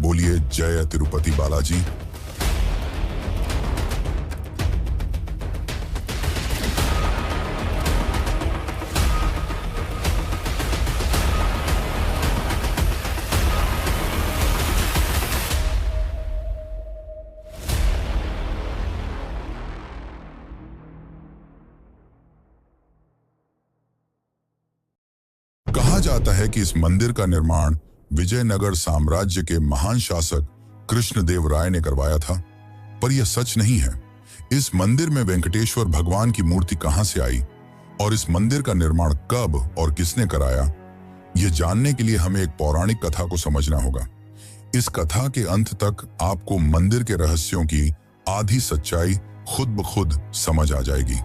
बोलिए जय तिरुपति बालाजी। कहा जाता है कि इस मंदिर का निर्माण विजयनगर साम्राज्य के महान शासक कृष्णदेव राय ने करवाया था, पर यह सच नहीं है। इस मंदिर में वेंकटेश्वर भगवान की मूर्ति कहां से आई और इस मंदिर का निर्माण कब और किसने कराया, यह जानने के लिए हमें एक पौराणिक कथा को समझना होगा। इस कथा के अंत तक आपको मंदिर के रहस्यों की आधी सच्चाई खुद ब खुद समझ आ जाएगी।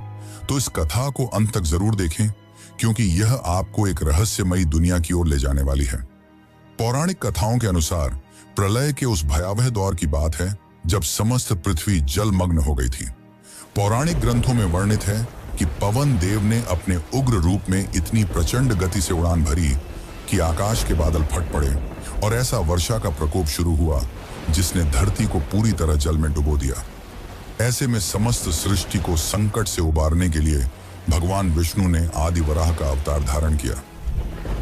तो इस कथा को अंत तक जरूर देखें, क्योंकि यह आपको एक रहस्यमयी दुनिया की ओर ले जाने वाली है। पौराणिक कथाओं के अनुसार प्रलय के उस भयावह दौर की बात है जब समस्त पृथ्वी जलमग्न हो गई थी। पौराणिक ग्रंथों में वर्णित है कि पवन देव ने अपने उग्र रूप में इतनी प्रचंड गति से उड़ान भरी कि आकाश के बादल फट पड़े और ऐसा वर्षा का प्रकोप शुरू हुआ जिसने धरती को पूरी तरह जल में डुबो दिया। ऐसे में समस्त सृष्टि को संकट से उबारने के लिए भगवान विष्णु ने आदि वराह का अवतार धारण किया।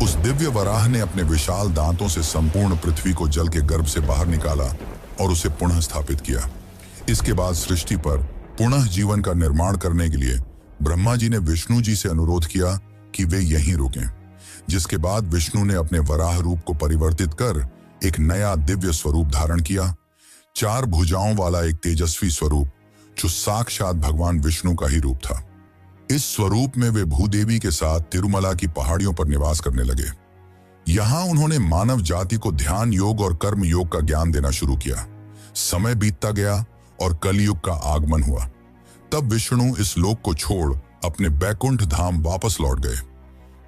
उस दिव्य वराह ने अपने विशाल दांतों से संपूर्ण पृथ्वी को जल के गर्भ से बाहर निकाला और उसे पुनः स्थापित किया। इसके बाद सृष्टि पर पुनः जीवन का निर्माण करने के लिए ब्रह्मा जी ने विष्णु जी से अनुरोध किया कि वे यहीं रुकें, जिसके बाद विष्णु ने अपने वराह रूप को परिवर्तित कर एक नया दिव्य स्वरूप धारण किया। 4 भुजाओं वाला एक तेजस्वी स्वरूप जो साक्षात भगवान विष्णु का ही रूप था। इस स्वरूप में वे भूदेवी के साथ तिरुमला की पहाड़ियों पर निवास करने लगे। यहां उन्होंने मानव जाति को ध्यान योग और कर्म योग का ज्ञान देना शुरू किया। समय बीतता गया और कलयुग का आगमन हुआ। तब विष्णु इस लोक को छोड़ अपने बैकुंठ धाम वापस लौट गए,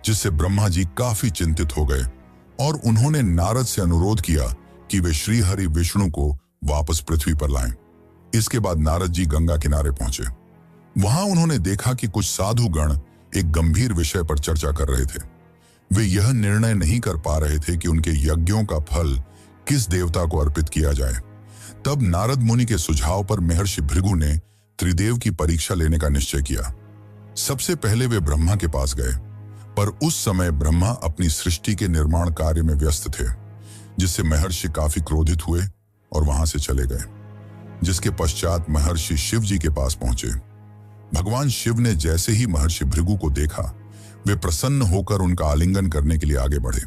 जिससे ब्रह्मा जी काफी चिंतित हो गए और उन्होंने नारद से अनुरोध किया कि वे श्री हरि विष्णु को वापस पृथ्वी पर लाएं। इसके बाद नारद जी गंगा किनारे पहुंचे। वहां उन्होंने देखा कि कुछ साधु गण एक गंभीर विषय पर चर्चा कर रहे थे। वे यह निर्णय नहीं कर पा रहे थे कि उनके यज्ञों का फल किस देवता को अर्पित किया जाए। तब नारद मुनि के सुझाव पर महर्षि भृगु ने त्रिदेव की परीक्षा लेने का निश्चय किया। सबसे पहले वे ब्रह्मा के पास गए, पर उस समय ब्रह्मा अपनी सृष्टि के निर्माण कार्य में व्यस्त थे, जिससे महर्षि काफी क्रोधित हुए और वहां से चले गए। जिसके पश्चात महर्षि शिव जी के पास पहुंचे। भगवान शिव ने जैसे ही महर्षि भृगु को देखा, वे प्रसन्न होकर उनका आलिंगन करने के लिए आगे बढ़े,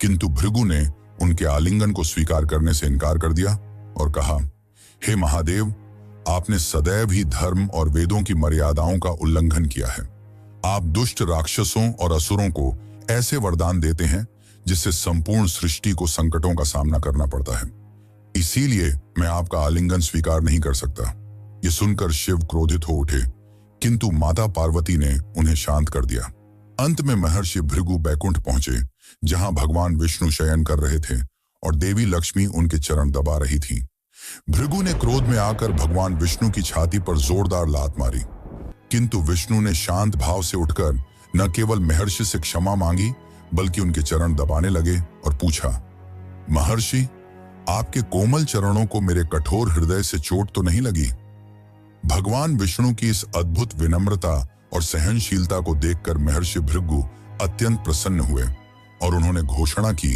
किंतु भृगु ने उनके आलिंगन को स्वीकार करने से इनकार कर दिया और कहा, हे महादेव, आपने सदैव ही धर्म और वेदों की मर्यादाओं का उल्लंघन किया है। आप दुष्ट राक्षसों और असुरों को ऐसे वरदान देते हैं जिससे संपूर्ण सृष्टि को संकटों का सामना करना पड़ता है। इसीलिए मैं आपका आलिंगन स्वीकार नहीं कर सकता। ये सुनकर शिव क्रोधित हो उठे, किंतु माता पार्वती ने उन्हें शांत कर दिया। अंत में महर्षि भृगु बैकुंठ पहुंचे, जहां भगवान विष्णु शयन कर रहे थे और देवी लक्ष्मी उनके चरण दबा रही थी। भृगु ने क्रोध में आकर भगवान विष्णु की छाती पर जोरदार लात मारी, किंतु विष्णु ने शांत भाव से उठकर न केवल महर्षि से क्षमा मांगी, बल्कि उनके चरण दबाने लगे और पूछा, महर्षि, आपके कोमल चरणों को मेरे कठोर हृदय से चोट तो नहीं लगी? भगवान विष्णु की इस अद्भुत विनम्रता और सहनशीलता को देखकर महर्षि भृगु अत्यंत प्रसन्न हुए और उन्होंने घोषणा की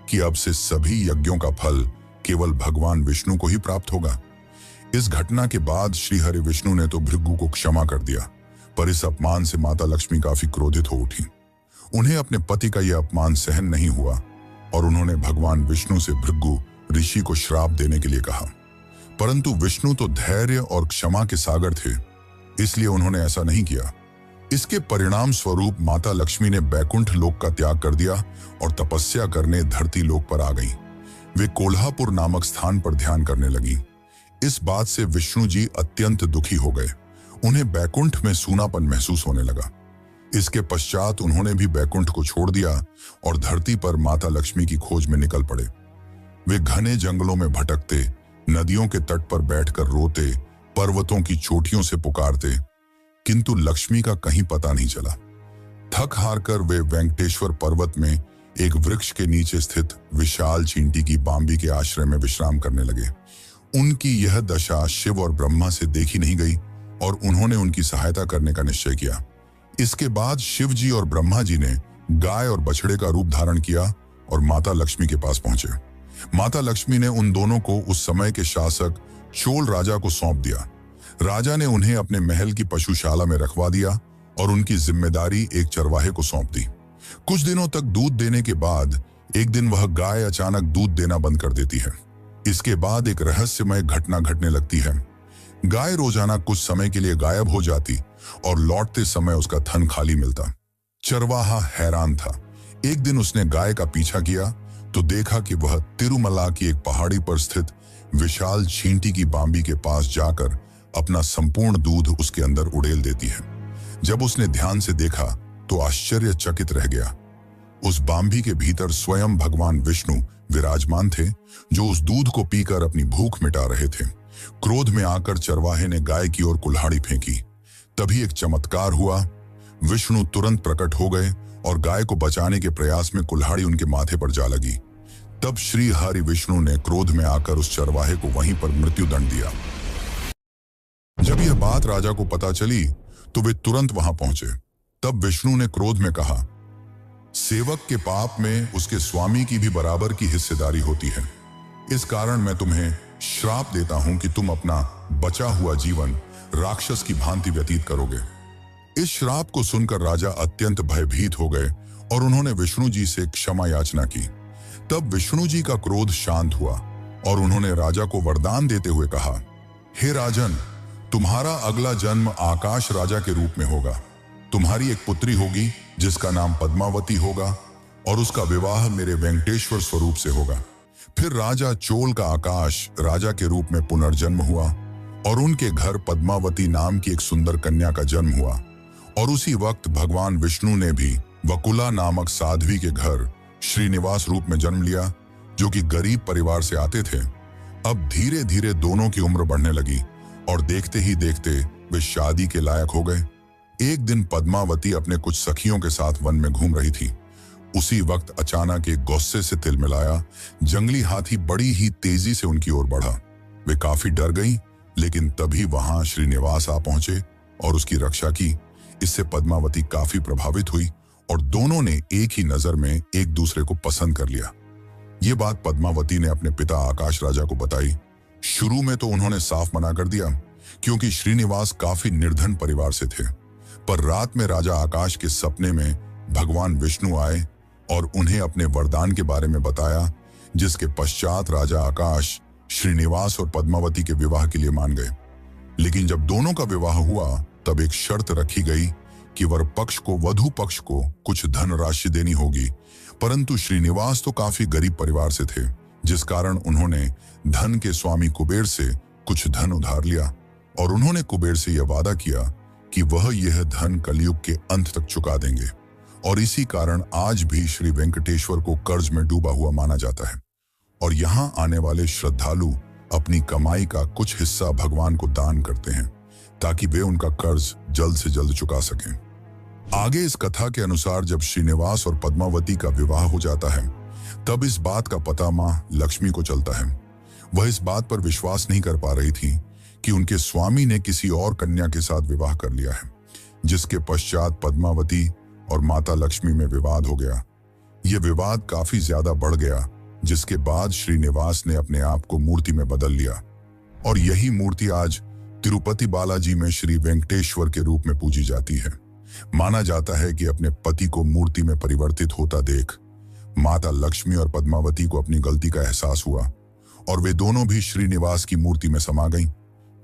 कि अब से सभी यज्ञों का फल केवल भगवान विष्णु को ही प्राप्त होगा। इस घटना के बाद श्री हरि विष्णु ने तो भृगु को क्षमा कर दिया, पर इस अपमान से माता लक्ष्मी काफी क्रोधित हो उठी। उन्हें अपने पति का यह अपमान सहन नहीं हुआ और उन्होंने भगवान विष्णु से भृगु ऋषि को श्राप देने के लिए कहा, परंतु विष्णु तो धैर्य और क्षमा के सागर थे, इसलिए उन्होंने ऐसा नहीं किया। इसके परिणाम स्वरूप माता लक्ष्मी ने बैकुंठ लोक का त्याग कर दिया और तपस्या करने धरती लोक पर आ गई। वे कोल्हापुर नामक स्थान पर ध्यान करने लगी। इस बात से विष्णु जी अत्यंत दुखी हो गए। उन्हें बैकुंठ में सूनापन महसूस होने लगा। इसके पश्चात उन्होंने भी बैकुंठ को छोड़ दिया और धरती पर माता लक्ष्मी की खोज में निकल पड़े। वे घने जंगलों में भटकते, नदियों के तट पर बैठकर रोते, पर्वतों की चोटियों से पुकारते, किंतु लक्ष्मी का कहीं पता नहीं चला। थक हार कर वे वेंकटेश्वर पर्वत में एक वृक्ष के नीचे स्थित विशाल चींटी की बाम्बी के आश्रय में विश्राम करने लगे। उनकी यह दशा शिव और ब्रह्मा से देखी नहीं गई और उन्होंने उनकी सहायता करने का निश्चय किया। इसके बाद शिव जी और ब्रह्मा जी ने गाय और बछड़े का रूप धारण किया और माता लक्ष्मी के पास पहुंचे। माता लक्ष्मी ने उन दोनों को उस समय के शासक चोल राजा को सौंप दिया। राजा ने उन्हें अपने महल की पशुशाला में रखवा दिया और उनकी जिम्मेदारी एक चरवाहे को सौंप दी। कुछ दिनों तक दूध देने के बाद एक दिन वह गाय अचानक दूध देना बंद कर देती है। इसके बाद एक रहस्यमय घटना घटने लगती है। गाय रोजाना कुछ समय के लिए गायब हो जाती और लौटते समय उसका थन खाली मिलता। चरवाहा हैरान था। एक दिन उसने गाय का पीछा किया तो देखा कि वह तिरुमला की एक पहाड़ी पर स्थित विशाल चींटी की बाम्बी के पास जाकर अपना संपूर्ण दूध उसके अंदर उड़ेल देती है। जब उसने ध्यान से देखा तो आश्चर्यचकित रह गया। उस बाम्बी के भीतर स्वयं भगवान विष्णु विराजमान थे, जो उस दूध को पीकर अपनी भूख मिटा रहे थे। क्रोध में आकर चरवाहे ने गाय की ओर कुल्हाड़ी फेंकी। तभी एक चमत्कार हुआ। विष्णु तुरंत प्रकट हो गए और गाय को बचाने के प्रयास में कुल्हाड़ी उनके माथे पर जा लगी। तब श्री हरि विष्णु ने क्रोध में आकर उस चरवाहे को वहीं पर मृत्युदंड दिया। जब यह बात राजा को पता चली तो वे तुरंत वहां पहुंचे। तब विष्णु ने क्रोध में कहा, सेवक के पाप में उसके स्वामी की भी बराबर की हिस्सेदारी होती है। इस कारण मैं तुम्हें श्राप देता हूं कि तुम अपना बचा हुआ जीवन राक्षस की भांति व्यतीत करोगे। इस श्राप को सुनकर राजा अत्यंत भयभीत हो गए और उन्होंने विष्णु जी से क्षमा याचना की। तब विष्णु जी का क्रोध शांत हुआ और उन्होंने राजा को वरदान देते हुए कहा, हे राजन, तुम्हारा अगला जन्म आकाश राजा के रूप में होगा। तुम्हारी एक पुत्री होगी जिसका नाम पद्मावती होगा और उसका विवाह मेरे वेंकटेश्वर स्वरूप से होगा। फिर राजा चोल का आकाश राजा के रूप में पुनर्जन्म हुआ और उनके घर पद्मावती नाम की एक सुंदर कन्या का जन्म हुआ। और उसी वक्त भगवान विष्णु ने भी वकुला नामक साध्वी के घर श्रीनिवास रूप में जन्म लिया, जो कि गरीब परिवार से आते थे। अब धीरे धीरे दोनों की उम्र बढ़ने लगी और देखते ही देखते वे शादी के लायक हो गए। एक दिन पद्मावती अपने कुछ सखियों के साथ वन में घूम रही थी। उसी वक्त अचानक एक गुस्से से तिलमिलाया जंगली हाथी बड़ी ही तेजी से उनकी ओर बढ़ा। वे काफी डर गईं, लेकिन तभी वहां श्रीनिवास आ पहुंचे और उसकी रक्षा की। इससे पद्मावती काफी प्रभावित हुई और दोनों ने एक ही नजर में एक दूसरे को पसंद कर लिया। ये बात पद्मावती ने अपने पिता आकाश राजा को बताई। शुरू में तो उन्होंने साफ मना कर दिया, क्योंकि श्रीनिवास काफी निर्धन परिवार से थे। पर रात में राजा आकाश के सपने में भगवान विष्णु आए और उन्हें अपने वरदान के बारे में बताया, जिसके पश्चात राजा आकाश श्रीनिवास और पद्मावती के विवाह के लिए मान गए। लेकिन जब दोनों का विवाह हुआ तब एक शर्त रखी गई कि वर पक्ष को वधु पक्ष को कुछ धनराशि देनी होगी। परंतु श्रीनिवास तो काफी गरीब परिवार से थे, जिस कारण उन्होंने धन के स्वामी कुबेर से कुछ धन उधार लिया और उन्होंने कुबेर से यह वादा किया कि वह यह धन कलयुग के अंत तक चुका देंगे। और इसी कारण आज भी श्री वेंकटेश्वर को कर्ज में डूबा हुआ माना जाता है और यहाँ आने वाले श्रद्धालु अपनी कमाई का कुछ हिस्सा भगवान को दान करते हैं, ताकि वे उनका कर्ज जल्द से जल्द चुका सकें। आगे इस कथा के अनुसार जब श्रीनिवास और पद्मावती का विवाह हो जाता है, तब इस बात का पता मां लक्ष्मी को चलता है। वह इस बात पर विश्वास नहीं कर पा रही थी कि उनके स्वामी ने किसी और कन्या के साथ विवाह कर लिया है, जिसके पश्चात पद्मावती और माता लक्ष्मी में विवाद हो गया। यह विवाद काफी ज्यादा बढ़ गया, जिसके बाद श्रीनिवास ने अपने आप को मूर्ति में बदल लिया और यही मूर्ति आज तिरुपति बालाजी में श्री वेंकटेश्वर के रूप में पूजी जाती है। माना जाता है कि अपने पति को मूर्ति में परिवर्तित होता देख माता लक्ष्मी और पद्मावती को अपनी गलती का एहसास हुआ और वे दोनों भी श्रीनिवास की मूर्ति में समा गईं,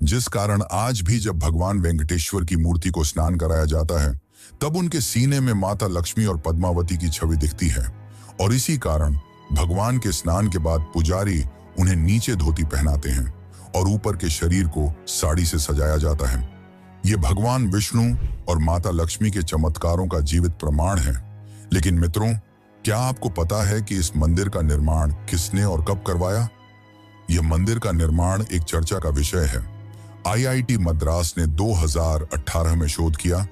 जिस कारण आज भी जब भगवान वेंकटेश्वर की मूर्ति को स्नान कराया जाता है, तब उनके सीने में माता लक्ष्मी और पद्मावती की छवि दिखती है। और इसी कारण भगवान के स्नान के बाद पुजारी उन्हें नीचे धोती पहनाते हैं और ऊपर के शरीर को साड़ी से सजाया जाता है। ये भगवान विष्णु और माता लक्ष्मी के चमत्कारों का जीवित प्रमाण है। लेकिन मित्रों, क्या आपको पता है कि इस मंदिर का निर्माण किसने और कब करवाया? यह मंदिर का निर्माण एक चर्चा का विषय है। IIT मद्रास ने 2018 में शोध किया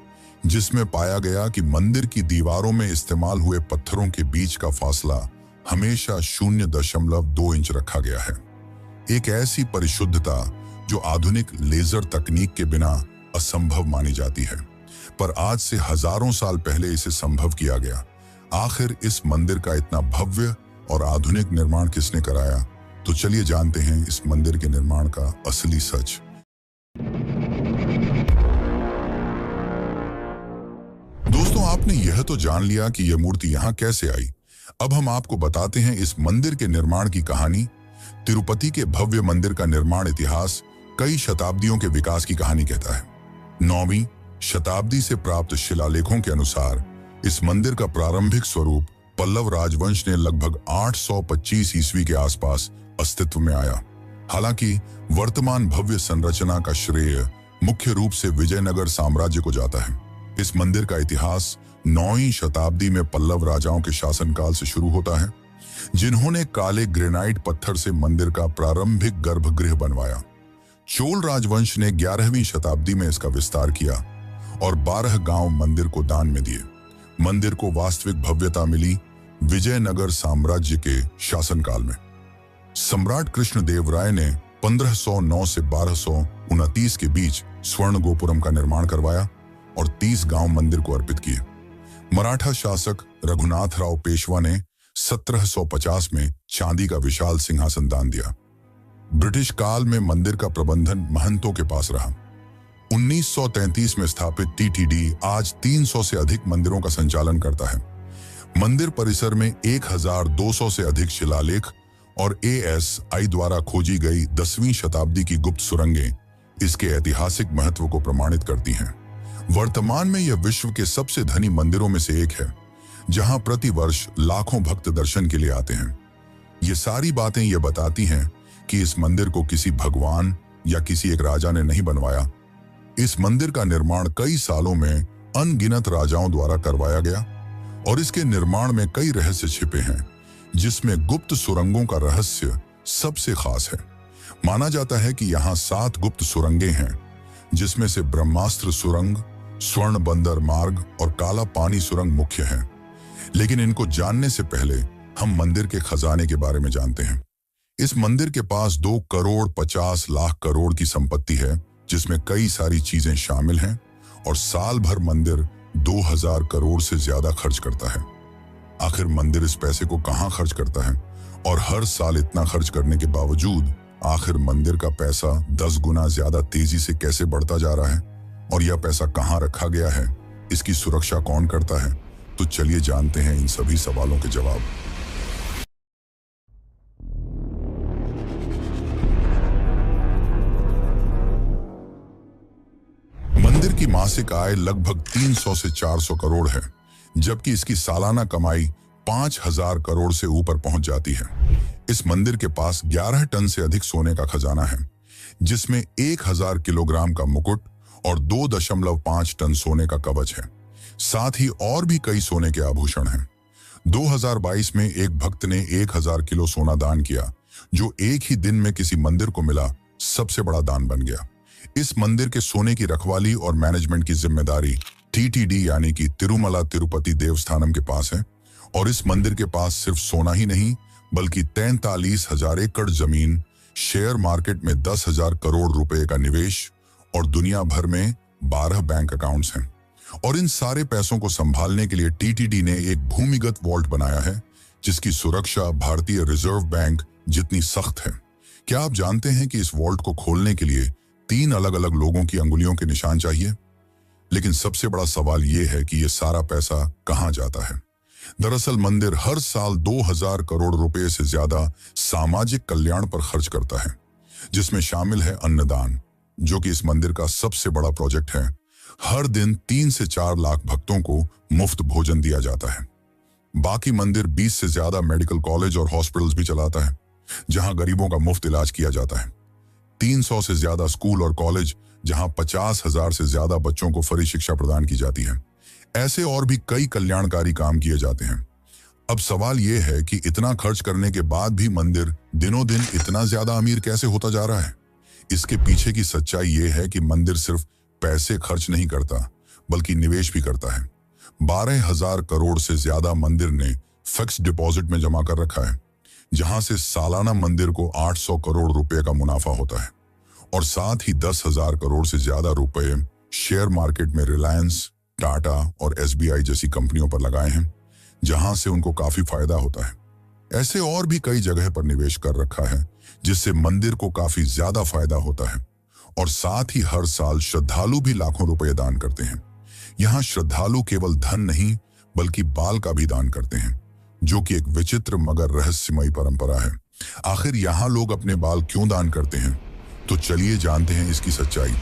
जिसमें पाया गया कि मंदिर की दीवारों में इस्तेमाल हुए पत्थरों के बीच का फासला हमेशा 0.2 इंच रखा गया है। एक ऐसी परिशुद्धता जो आधुनिक लेजर तकनीक के बिना असंभव मानी जाती है, पर आज से हजारों साल पहले इसे संभव किया गया। आखिर इस मंदिर का इतना भव्य और आधुनिक निर्माण किसने कराया? तो चलिए जानते हैं इस मंदिर के निर्माण का असली सच। दोस्तों, आपने यह तो जान लिया कि यह मूर्ति यहाँ कैसे आई। अब हम आपको बताते हैं इस मंदिर के निर्माण की कहानी। तिरुपति के भव्य मंदिर का निर्माण इतिहास कई शताब्दियों के विकास की कहानी कहता है। 9वीं शताब्दी से प्राप्त शिलालेखों के अनुसार इस मंदिर का प्रारंभिक स्वरूप पल्लव राजवंश ने लगभग 825 ईस्वी के आसपास अस्तित्व में आया। हालांकि वर्तमान भव्य संरचना का श्रेय मुख्य रूप से विजयनगर साम्राज्य को जाता है। इस मंदिर का इतिहास 9वीं शताब्दी में पल्लव राजाओं के शासनकाल से शुरू होता है, जिन्होंने काले ग्रेनाइट पत्थर से मंदिर का प्रारंभिक गर्भगृह बनवाया। चोल राजवंश ने 11वीं शताब्दी में इसका विस्तार किया और 12 गांव मंदिर को दान में दिए। मंदिर को वास्तविक भव्यता मिली विजयनगर साम्राज्य के शासनकाल में। सम्राट कृष्णदेव राय ने 1509 से 1229 के बीच स्वर्ण गोपुरम का निर्माण करवाया और 30 गांव मंदिर को अर्पित किए। मराठा शासक रघुनाथराव पेशवा ने 1750 में चांदी का विशाल सिंहासन दान दिया। ब्रिटिश काल में मंदिर का प्रबंधन महंतों के पास रहा। 1933 में स्थापित टीटीडी आज 300 से अधिक मंदिरों का संचालन करता है। मंदिर परिसर में 1200 से अधिक शिलालेख और ASI द्वारा खोजी गई 10वीं शताब्दी की गुप्त सुरंगें इसके ऐतिहासिक महत्व को प्रमाणित करती हैं। वर्तमान में यह विश्व के सबसे धनी मंदिरों में से एक है, जहां प्रति वर्ष लाखों भक्त दर्शन के लिए आते हैं। ये सारी बातें ये बताती हैं कि इस मंदिर को किसी भगवान या किसी एक राजा ने नहीं बनवाया। इस मंदिर का निर्माण कई सालों में अनगिनत राजाओं द्वारा करवाया गया और इसके निर्माण में कई रहस्य छिपे हैं, जिसमें गुप्त सुरंगों का रहस्य सबसे खास है। माना जाता है कि यहाँ 7 गुप्त सुरंगें हैं, जिसमें से ब्रह्मास्त्र सुरंग, स्वर्ण बंदर मार्ग और काला पानी सुरंग मुख्य हैं। लेकिन इनको जानने से पहले हम मंदिर के खजाने के बारे में जानते हैं। इस मंदिर के पास 2 करोड़ 50 लाख करोड़ की संपत्ति है, जिसमें कई सारी चीजें शामिल हैं और साल भर मंदिर 2000 करोड़ से ज्यादा खर्च करता है। आखिर मंदिर इस पैसे को कहां खर्च करता है और हर साल इतना खर्च करने के बावजूद आखिर मंदिर का पैसा 10 गुना ज्यादा तेजी से कैसे बढ़ता जा रहा है और यह पैसा कहां रखा गया है, इसकी सुरक्षा कौन करता है? तो चलिए जानते हैं इन सभी सवालों के जवाब। मंदिर की मासिक आय लगभग 300 से 400 करोड़ है, जबकि इसकी सालाना कमाई 5000 करोड़ से ऊपर पहुंच जाती है। इस मंदिर के पास 11 टन से अधिक सोने का खजाना है, जिसमें 1000 किलोग्राम का मुकुट और 2.5 टन सोने का कवच है। साथ ही और भी कई सोने के आभूषण हैं। 2022 में एक भक्त ने 1000 किलो सोना दान किया, जो एक ही दिन में किसी मंदिर को मिला सबसे बड़ा दान बन गया। इस मंदिर के सोने की रखवाली और मैनेजमेंट की जिम्मेदारी TTD यानी कि तिरुमला तिरुपति देवस्थानम के पास है और इस मंदिर के पास सिर्फ सोना ही नहीं बल्कि 43,000 एकड़ जमीन, शेयर मार्केट में 10,000 करोड़ रुपए का निवेश और दुनिया भर में 12 बैंक अकाउंट्स हैं। और इन सारे पैसों को संभालने के लिए TTD ने एक भूमिगत वॉल्ट बनाया है, जिसकी सुरक्षा भारतीय रिजर्व बैंक जितनी सख्त है। क्या आप जानते हैं कि इस वॉल्ट को खोलने के लिए 3 अलग अलग लोगों की अंगुलियों के निशान चाहिए? लेकिन सबसे बड़ा सवाल यह है कि यह सारा पैसा कहां जाता है। दरअसल मंदिर हर साल 2000 करोड़ रुपए से ज्यादा सामाजिक कल्याण पर खर्च करता है, जिसमें शामिल है अन्नदान, जो कि इस मंदिर का सबसे बड़ा प्रोजेक्ट है। हर दिन 3 से 4 लाख भक्तों को मुफ्त भोजन दिया जाता है। बाकी मंदिर 20 से ज्यादा मेडिकल कॉलेज और हॉस्पिटल्स भी चलाता है, जहां गरीबों का मुफ्त इलाज किया जाता है। 300 से ज्यादा स्कूल और कॉलेज, जहां 50,000 से ज्यादा बच्चों को फ्री शिक्षा प्रदान की जाती है। ऐसे और भी कई कल्याणकारी काम किए जाते हैं। अब सवाल यह है कि इतना खर्च करने के बाद भी मंदिर दिनों दिन इतना ज्यादा अमीर कैसे होता जा रहा है। इसके पीछे की सच्चाई यह है कि मंदिर सिर्फ पैसे खर्च नहीं करता, बल्कि निवेश भी करता है। 12,000 करोड़ से ज्यादा मंदिर ने फिक्स डिपॉजिट में जमा कर रखा है, जहां से सालाना मंदिर को 800 करोड़ रुपए का मुनाफा होता है। और साथ ही 10,000 करोड़ से ज्यादा रुपए शेयर मार्केट में रिलायंस, टाटा और एसबीआई जैसी कंपनियों पर लगाए हैं, जहां से उनको काफी फायदा होता है। ऐसे और भी कई जगह पर निवेश कर रखा है, जिससे मंदिर को काफी ज्यादा फायदा होता है। और साथ ही हर साल श्रद्धालु भी लाखों रुपए दान करते हैं। यहाँ श्रद्धालु केवल धन नहीं बल्कि बाल का भी दान करते हैं, जो कि एक विचित्र मगर रहस्यमयी परंपरा है। आखिर यहाँ लोग अपने बाल क्यों दान करते हैं? तो चलिए जानते हैं इसकी सच्चाई।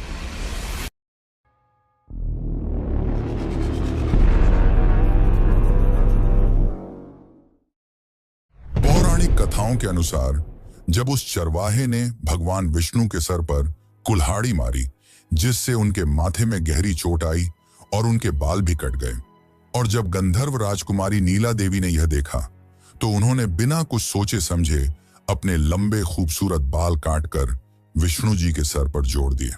पौराणिक कथाओं के अनुसार जब उस चरवाहे ने भगवान विष्णु के सर पर कुल्हाड़ी मारी, जिससे उनके माथे में गहरी चोट आई और उनके बाल भी कट गए, और जब गंधर्व राजकुमारी नीला देवी ने यह देखा तो उन्होंने बिना कुछ सोचे समझे अपने लंबे खूबसूरत बाल काटकर विष्णु जी के सर पर जोड़ दिए।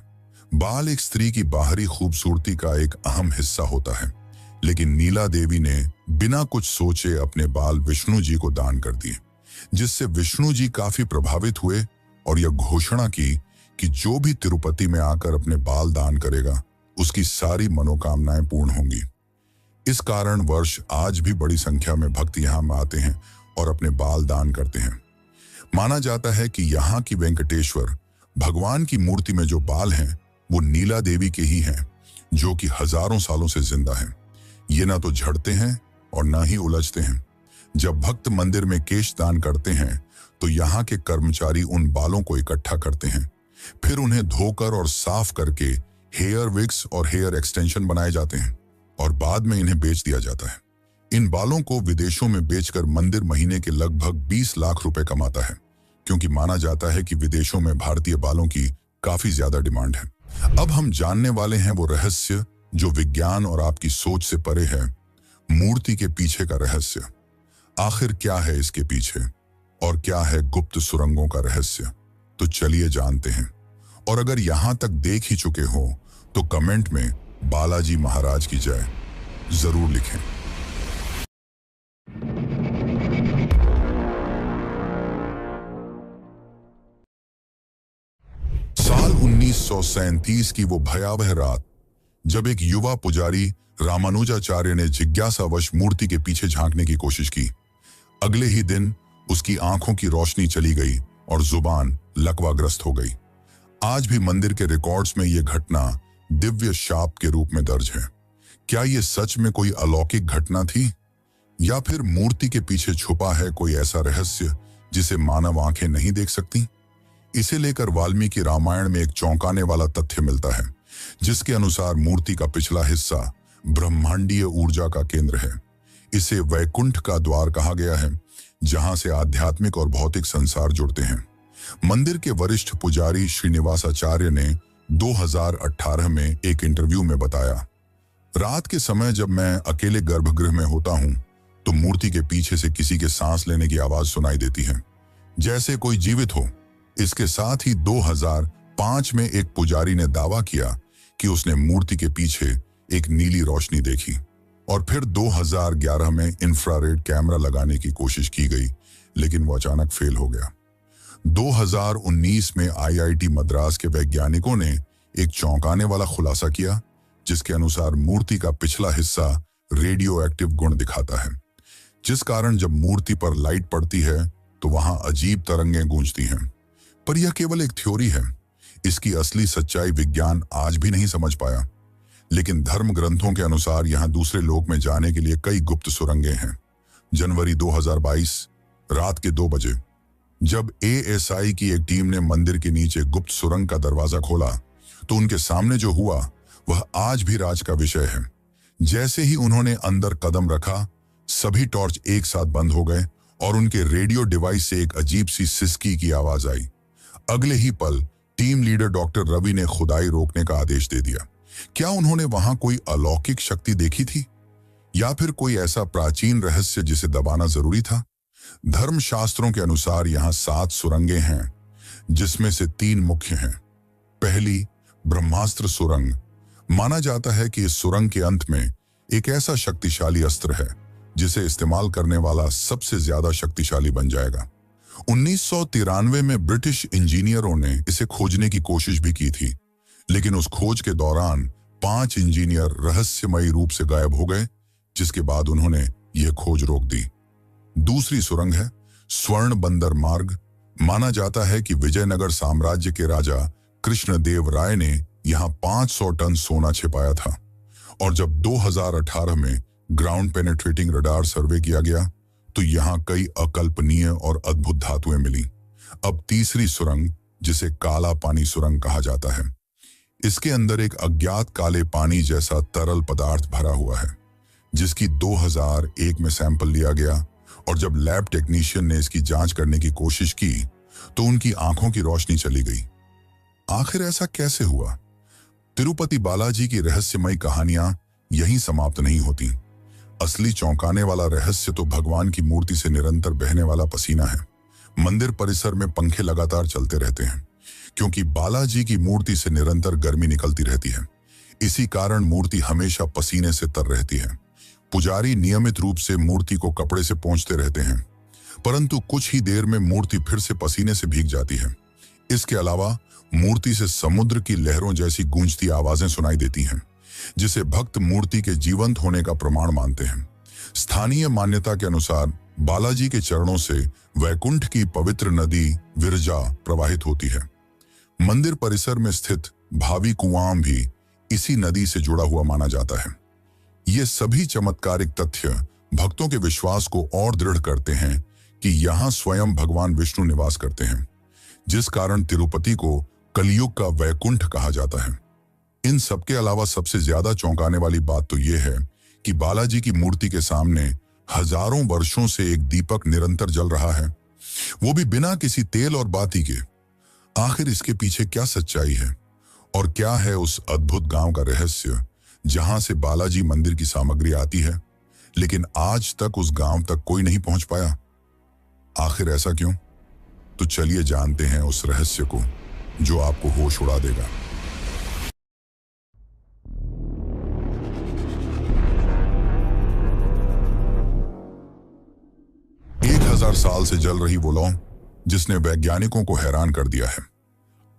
बाल एक स्त्री की बाहरी खूबसूरती का एक अहम हिस्सा होता है, लेकिन नीला देवी ने बिना कुछ सोचे अपने बाल विष्णु जी को दान कर दिए, जिससे विष्णु जी काफी प्रभावित हुए और यह घोषणा की कि जो भी तिरुपति में आकर अपने बाल दान करेगा, उसकी सारी मनोकामनाएं पूर्ण होंगी। इस कारण वर्ष आज भी बड़ी संख्या में भक्त यहाँ में आते हैं और अपने बाल दान करते हैं। माना जाता है कि यहाँ की वेंकटेश्वर भगवान की मूर्ति में जो बाल हैं, वो नीला देवी के ही हैं, जो कि हजारों सालों से जिंदा हैं। ये ना तो झड़ते हैं और ना ही उलझते हैं। जब भक्त मंदिर में केश दान करते हैं तो यहाँ के कर्मचारी उन बालों को इकट्ठा करते हैं, फिर उन्हें धोकर और साफ करके हेयर विक्स और हेयर एक्सटेंशन बनाए जाते हैं और बाद में इन्हें बेच दिया जाता है। इन बालों को विदेशों में बेचकर मंदिर महीने के लगभग 20 लाख रुपए कमाता है, क्योंकि माना जाता है कि विदेशों में भारतीय बालों की काफी ज्यादा डिमांड है। अब हम जानने वाले हैं वो रहस्य जो विज्ञान और आपकी सोच से परे है, मूर्ति के पीछे का रहस्य। आखिर क्या है इसके पीछे और क्या है गुप्त सुरंगों का रहस्य? तो चलिए जानते हैं। और अगर यहां तक देख ही चुके हो तो कमेंट में बालाजी महाराज की जय जरूर लिखें। साल 1937 की वो भयावह रात, जब एक युवा पुजारी रामानुजाचार्य ने जिज्ञासावश मूर्ति के पीछे झांकने की कोशिश की। अगले ही दिन उसकी आंखों की रोशनी चली गई और जुबान लकवाग्रस्त हो गई। आज भी मंदिर के रिकॉर्ड्स में यह घटना दिव्य शाप के रूप में दर्ज है। क्या यह सच में कोई अलौकिक घटना थी, या फिर मूर्ति के पीछे छुपा है कोई ऐसा रहस्य जिसे मानव आंखें नहीं देख सकती? इसे लेकर वाल्मीकि रामायण में एक चौंकाने वाला तथ्य मिलता है, जिसके अनुसार मूर्ति का पिछला हिस्सा ब्रह्मांडीय ऊर्जा का केंद्र है। इसे वैकुंठ का द्वार कहा गया है, जहां से आध्यात्मिक और भौतिक संसार जुड़ते हैं। मंदिर के वरिष्ठ पुजारी श्रीनिवासाचार्य ने 2018 में एक इंटरव्यू में बताया, रात के समय जब मैं अकेले गर्भगृह में होता हूं तो मूर्ति के पीछे से किसी के सांस लेने की आवाज सुनाई देती है, जैसे कोई जीवित हो। इसके साथ ही 2005 में एक पुजारी ने दावा किया कि उसने मूर्ति के पीछे एक नीली रोशनी देखी। और फिर 2011 में इंफ्रारेड कैमरा लगाने की कोशिश की गई, लेकिन वो अचानक फेल हो गया। 2019 में आईआईटी मद्रास के वैज्ञानिकों ने एक चौंकाने वाला खुलासा किया, जिसके अनुसार मूर्ति का पिछला हिस्सा रेडियो एक्टिव गुण दिखाता है, जिस कारण जब मूर्ति पर लाइट पड़ती है तो वहां अजीब तरंगें गूंजती हैं। पर यह केवल एक थ्योरी है। इसकी असली सच्चाई विज्ञान आज भी नहीं समझ पाया, लेकिन धर्म ग्रंथों के अनुसार यहां दूसरे लोक में जाने के लिए कई गुप्त सुरंगें हैं। जनवरी 2022 रात के 2 बजे जब एएसआई की एक टीम ने मंदिर के नीचे गुप्त सुरंग का दरवाजा खोला तो उनके सामने जो हुआ वह आज भी राज का विषय है। जैसे ही उन्होंने अंदर कदम रखा, सभी टॉर्च एक साथ बंद हो गए और उनके रेडियो डिवाइस से एक अजीब सी सिसकी की आवाज आई। अगले ही पल टीम लीडर डॉक्टर रवि ने खुदाई रोकने का आदेश दे दिया। क्या उन्होंने वहां कोई अलौकिक शक्ति देखी थी, या फिर कोई ऐसा प्राचीन रहस्य जिसे दबाना जरूरी था? धर्मशास्त्रों के अनुसार यहां 7 सुरंगें हैं, जिसमें से 3 मुख्य हैं। पहली ब्रह्मास्त्र सुरंग, माना जाता है कि इस सुरंग के अंत में एक ऐसा शक्तिशाली अस्त्र है जिसे इस्तेमाल करने वाला सबसे ज्यादा शक्तिशाली बन जाएगा। 1993 में ब्रिटिश इंजीनियरों ने इसे खोजने की कोशिश भी की थी, लेकिन उस खोज के दौरान 5 इंजीनियर रहस्यमयी रूप से गायब हो गए, जिसके बाद उन्होंने यह खोज रोक दी। दूसरी सुरंग है स्वर्ण बंदर मार्ग। माना जाता है कि विजयनगर साम्राज्य के राजा कृष्णदेव राय ने यहां 500 टन सोना छिपाया था, और जब 2018 में ग्राउंड पेनेट्रेटिंग रडार सर्वे किया गया तो यहां कई अकल्पनीय और अद्भुत धातुएं मिली। अब तीसरी सुरंग, जिसे काला पानी सुरंग कहा जाता है, इसके अंदर एक अज्ञात काले पानी जैसा तरल पदार्थ भरा हुआ है, जिसकी 2001 में सैंपल लिया गया, और जब लैब टेक्नीशियन ने इसकी जांच करने की कोशिश की तो उनकी आंखों की रोशनी चली गई। आखिर ऐसा कैसे हुआ? तिरुपति बालाजी की रहस्यमयी कहानियां यहीं समाप्त नहीं होती। असली चौंकाने वाला रहस्य तो भगवान की मूर्ति से निरंतर बहने वाला पसीना है। मंदिर परिसर में पंखे लगातार चलते रहते हैं, क्योंकि बालाजी की मूर्ति से निरंतर गर्मी निकलती रहती है। इसी कारण मूर्ति हमेशा पसीने से तर रहती है। पुजारी नियमित रूप से मूर्ति को कपड़े से पोंछते रहते हैं, परंतु कुछ ही देर में मूर्ति फिर से पसीने से भीग जाती है। इसके अलावा मूर्ति से समुद्र की लहरों जैसी गूंजती आवाजें सुनाई देती हैं, जिसे भक्त मूर्ति के जीवंत होने का प्रमाण मानते हैं। स्थानीय मान्यता के अनुसार बालाजी के चरणों से वैकुंठ की पवित्र नदी विरजा प्रवाहित होती है। मंदिर परिसर में स्थित भावी कुआं भी इसी नदी से जुड़ा हुआ माना जाता है। ये सभी चमत्कारिक तथ्य भक्तों के विश्वास को और दृढ़ करते हैं कि यहाँ स्वयं भगवान विष्णु निवास करते हैं, जिस कारण तिरुपति को कलियुग का वैकुंठ कहा जाता है। इन सबके अलावा सबसे ज्यादा चौंकाने वाली बात तो यह है कि बालाजी की मूर्ति के सामने हजारों वर्षों से एक दीपक निरंतर जल रहा है, वो भी बिना किसी तेल और बाती के। आखिर इसके पीछे क्या सच्चाई है, और क्या है उस अद्भुत गांव का रहस्य जहां से बालाजी मंदिर की सामग्री आती है, लेकिन आज तक उस गांव तक कोई नहीं पहुंच पाया? आखिर ऐसा क्यों? तो चलिए जानते हैं उस रहस्य को जो आपको होश उड़ा देगा। साल से जल रही वो लौ जिसने वैज्ञानिकों को हैरान कर दिया है।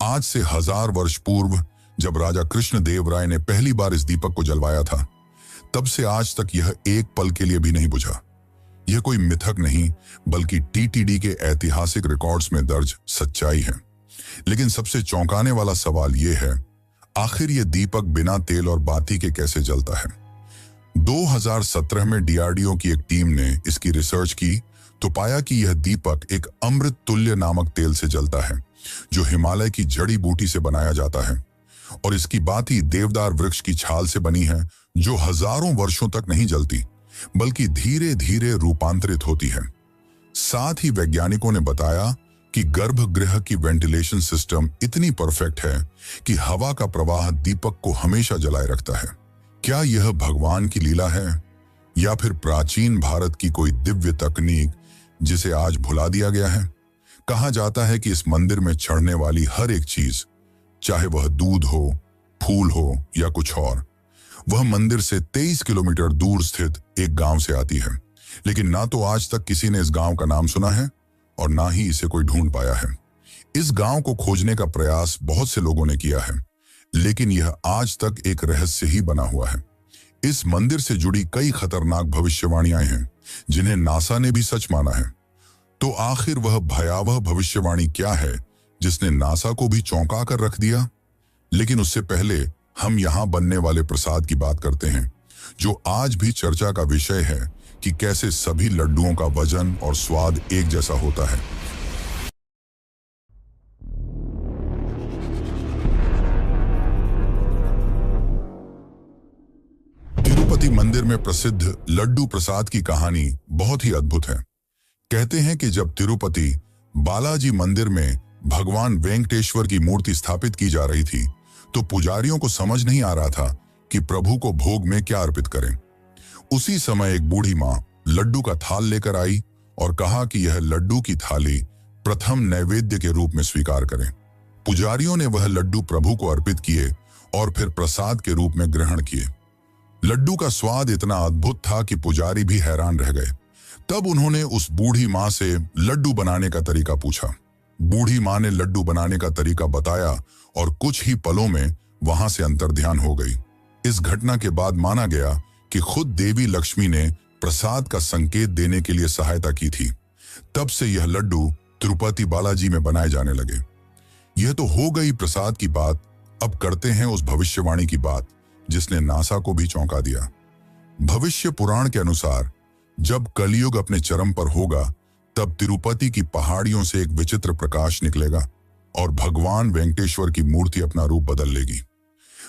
आज से 1000 वर्ष पूर्व जब राजा कृष्णदेव राय ने पहली बार इस दीपक को जलवाया था, तब से आज तक यह एक पल के लिए भी नहीं बुझा। यह कोई मिथक नहीं, बल्कि टीटीडी के ऐतिहासिक रिकॉर्ड्स में दर्ज सच्चाई है। लेकिन सबसे चौंकाने वाला सवाल यह है, आखिर यह दीपक बिना तेल और बाती के कैसे जलता है? 2017 में डीआरडीओ की एक टीम ने इसकी रिसर्च की तो पाया कि यह दीपक एक अमृत तुल्य नामक तेल से जलता है, जो हिमालय की जड़ी बूटी से बनाया जाता है, और इसकी बाती देवदार वृक्ष की छाल से बनी है, जो हजारों वर्षों तक नहीं जलती बल्कि धीरे धीरे रूपांतरित होती है। साथ ही वैज्ञानिकों ने बताया कि गर्भगृह की वेंटिलेशन सिस्टम इतनी परफेक्ट है कि हवा का प्रवाह दीपक को हमेशा जलाए रखता है। क्या यह भगवान की लीला है, या फिर प्राचीन भारत की कोई दिव्य तकनीक जिसे आज भुला दिया गया है? कहा जाता है कि इस मंदिर में चढ़ने वाली हर एक चीज, चाहे वह दूध हो, फूल हो या कुछ और, वह मंदिर से 23 किलोमीटर दूर स्थित एक गांव से आती है। लेकिन ना तो आज तक किसी ने इस गांव का नाम सुना है और ना ही इसे कोई ढूंढ पाया है। इस गांव को खोजने का प्रयास बहुत से लोगों ने किया है, लेकिन यह आज तक एक रहस्य ही बना हुआ है। इस मंदिर से जुड़ी कई खतरनाक भविष्यवाणियां हैं जिन्हें नासा ने भी सच माना है। तो आखिर वह भयावह भविष्यवाणी क्या है जिसने नासा को भी चौंका कर रख दिया? लेकिन उससे पहले हम यहां बनने वाले प्रसाद की बात करते हैं, जो आज भी चर्चा का विषय है कि कैसे सभी लड्डुओं का वजन और स्वाद एक जैसा होता है। तिरुपति मंदिर में प्रसिद्ध लड्डू प्रसाद की कहानी बहुत ही अद्भुत है। कहते हैं कि जब तिरुपति बालाजी मंदिर में भगवान वेंकटेश्वर की मूर्ति स्थापित की जा रही थी, तो पुजारियों को समझ नहीं आ रहा था कि प्रभु को भोग में क्या अर्पित करें। उसी समय एक बूढ़ी मां लड्डू का थाल लेकर आई और कहा कि यह लड्डू की थाली प्रथम नैवेद्य के रूप में स्वीकार करें। पुजारियों ने वह लड्डू प्रभु को अर्पित किए और फिर प्रसाद के रूप में ग्रहण किए। लड्डू का स्वाद इतना अद्भुत था कि पुजारी भी हैरान रह गए। तब उन्होंने उस बूढ़ी माँ से लड्डू बनाने का तरीका पूछा। बूढ़ी माँ ने लड्डू बनाने का तरीका बताया और कुछ ही पलों में वहां से अंतर्ध्यान हो गई। इस घटना के बाद माना गया कि खुद देवी लक्ष्मी ने प्रसाद का संकेत देने के लिए सहायता की थी। तब से यह लड्डू तिरुपति बालाजी में बनाए जाने लगे। यह तो हो गई प्रसाद की बात। अब करते हैं उस भविष्यवाणी की बात जिसने नासा को भी चौंका दिया। भविष्य पुराण के अनुसार जब कलयुग अपने चरम पर होगा, तब तिरुपति की पहाड़ियों से एक विचित्र प्रकाश निकलेगा और भगवान वेंकटेश्वर की मूर्ति अपना रूप बदल लेगी।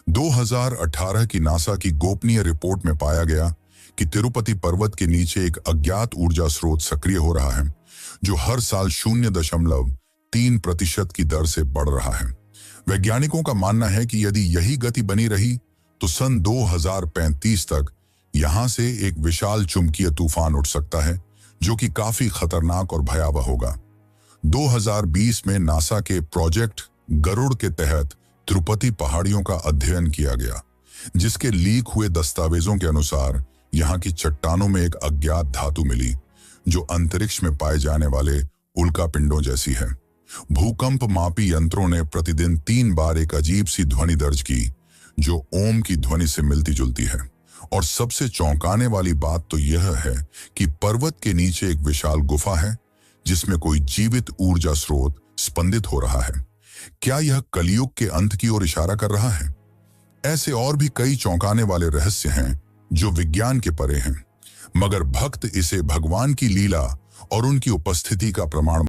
2018 की नासा की गोपनीय रिपोर्ट में पाया गया कि तिरुपति पर्वत के नीचे एक अज्ञात ऊर्जा स्रोत सक्रिय हो रहा है, जो हर साल 0.3% की दर से बढ़ रहा है। वैज्ञानिकों का मानना है कि यदि यही गति बनी रही तो सन 2035 तक यहां से एक विशाल चुंबकीय तूफान उठ सकता है, जो कि काफी खतरनाक और भयावह होगा। 2020 में नासा के प्रोजेक्ट गरुड़ के तहत तिरुपति पहाड़ियों का अध्ययन किया गया, जिसके लीक हुए दस्तावेजों के अनुसार यहां की चट्टानों में एक अज्ञात धातु मिली, जो अंतरिक्ष में पाए जाने वाले उल्कापिंडों जैसी है। भूकंप मापी यंत्रों ने प्रतिदिन 3 बार एक अजीब सी ध्वनि दर्ज की, जो ओम की ध्वनि से मिलती जुलती है। और सबसे चौंकाने वाली बात तो यह है कि पर्वत के नीचे एक विशाल गुफा है, जिसमें कोई जीवित ऊर्जा स्रोत स्पंदित हो रहा है। क्या यह कलयुग के अंत की ओर इशारा कर रहा है? ऐसे और भी कई चौंकाने वाले रहस्य हैं जो विज्ञान के परे हैं, मगर भक्त इसे भगवान की लीला और उनकी उपस्थिति का प्रमाण